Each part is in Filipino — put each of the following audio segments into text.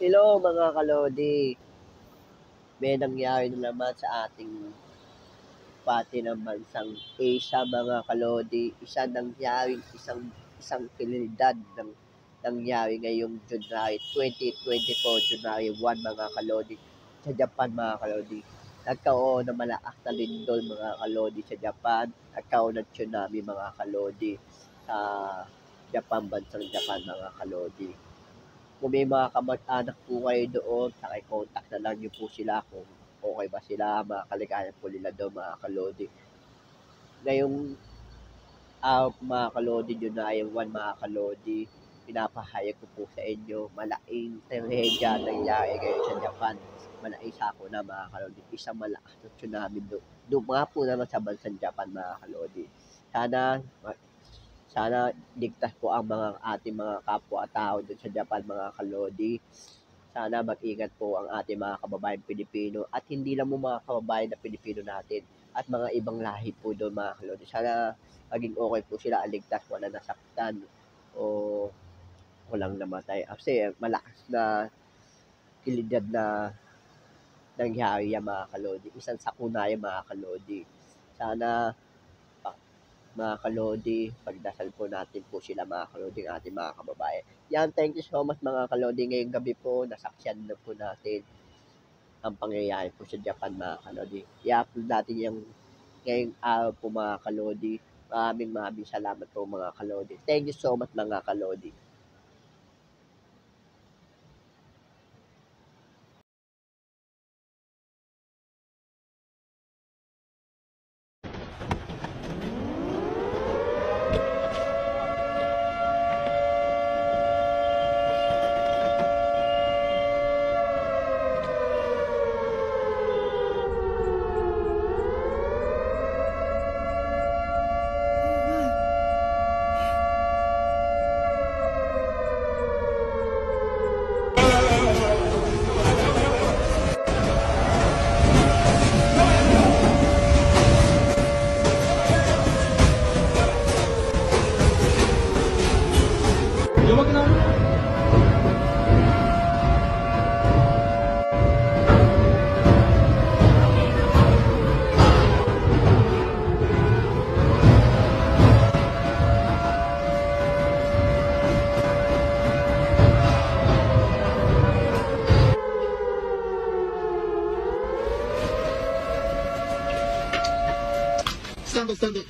Hello mga kalodi, may nangyari na naman sa ating pati ng bansang Asia mga kalodi. Isang pilidad ng nangyari ngayong July 2024, July 1 mga kalodi sa Japan mga kalodi. Nagkaroon ng malakas na lindol mga kalodi sa Japan. Nagkaroon ng tsunami mga kalodi sa Japan, bansang Japan mga kalodi. Kung may mga kamag-anak po kayo doon, paki-contact na lang niyo po sila kung okay ba sila, mga kalagayan po nila doon mga kalodi. Ngayong araw po mga kalodi, July 1 mga kalodi, pinapahayag ko po sa inyo, malaking trahedya nangyari ngayon sa Japan. Malaking sako na mga kalodi, isang malakas na tsunami doon. Doon nga po naman sa bansang Japan mga kalodi. Sana sana ligtas po ang ating mga kapwa-tao doon sa Japan mga kalodi. Sana mag-ingat po ang ating mga kababayan Pilipino at hindi lang mo mga kababayan na Pilipino natin at mga ibang lahi po doon mga kalodi. Sana maging okay po sila, ligtas, wala nasaktan o walang namatay. Kasi malakas na kilidad na nangyari yan mga kalodi. Isang sakuna yan mga kalodi. Sana mga kalodi, pagdasal po natin po sila mga kalodi, ng ating mga kababayan. Yan, thank you so much mga kalodi. Ngayong gabi po, nasaksiyan na po natin ang pangyayari po sa Japan mga kalodi. I-upload natin yung ngayong araw po mga kalodi. Maraming salamat po mga kalodi. Thank you so much mga kalodi. Stand up.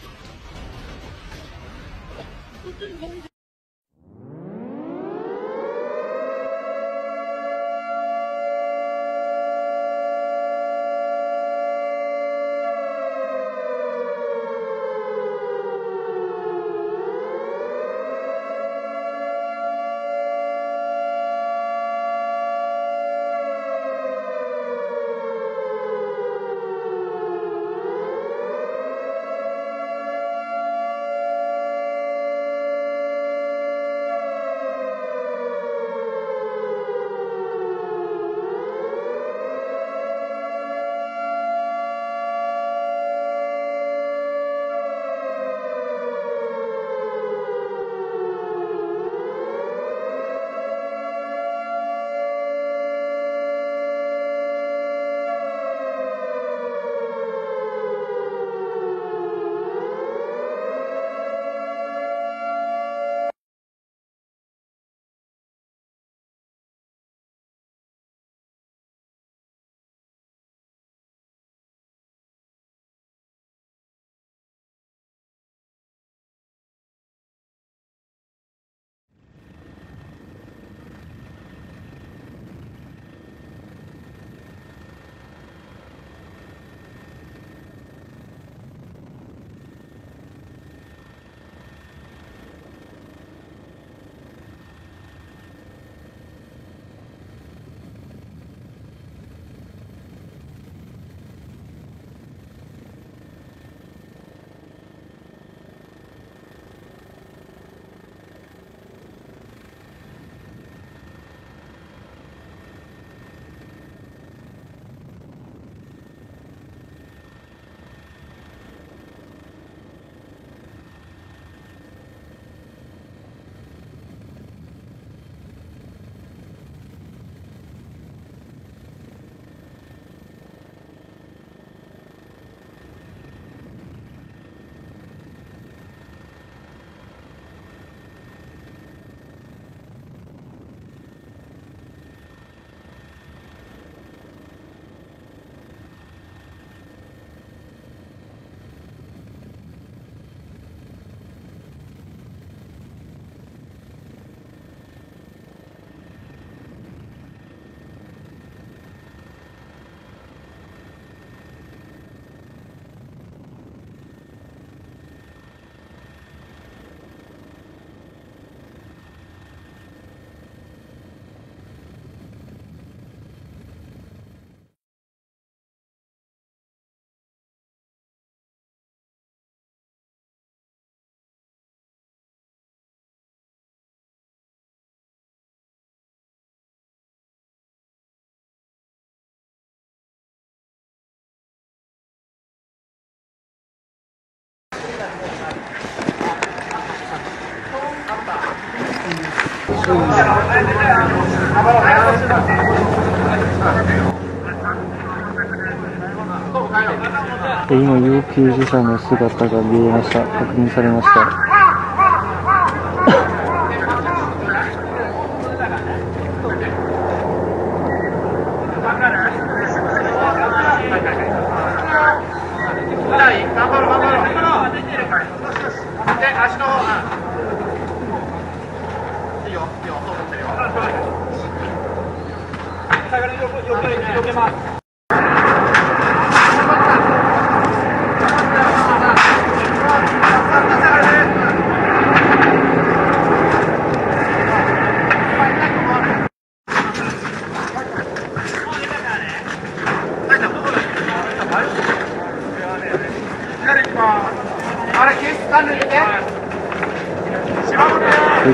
今、要救助者の姿が見えました。確認されました。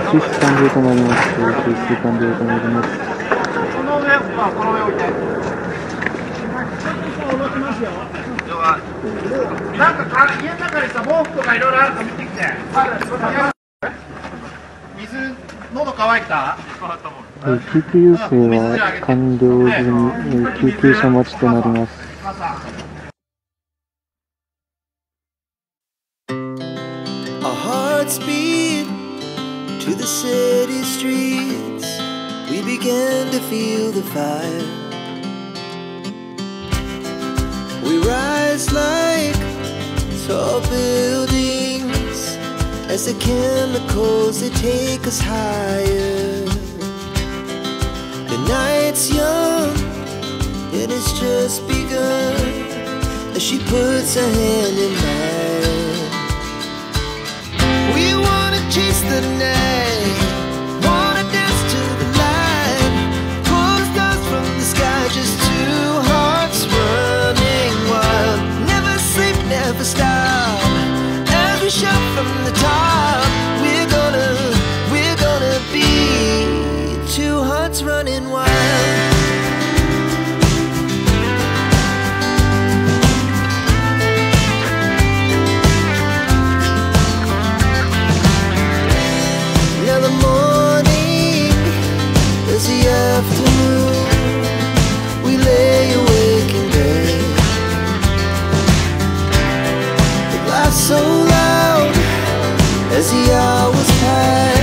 救出完了となります。救出完了となります。この上、この上置いて。なんか家の中にさ、毛布とかいろいろあるか見てきて。水、喉乾いた？救急要請は完了済み、救急車待ちとなります。To the city streets, we began to feel the fire. We rise like tall buildings as the chemicals, they take us higher. The night's young and it's just begun as she puts her hand in mine. We wanna chase the night, wanna dance to the light, pull the stars from the sky, just two hearts running wild. Never sleep, never stop, as we shout from the top. We're gonna be two hearts running wild. Afternoon, we lay awake in bed. The laughs so loud as the hours pass.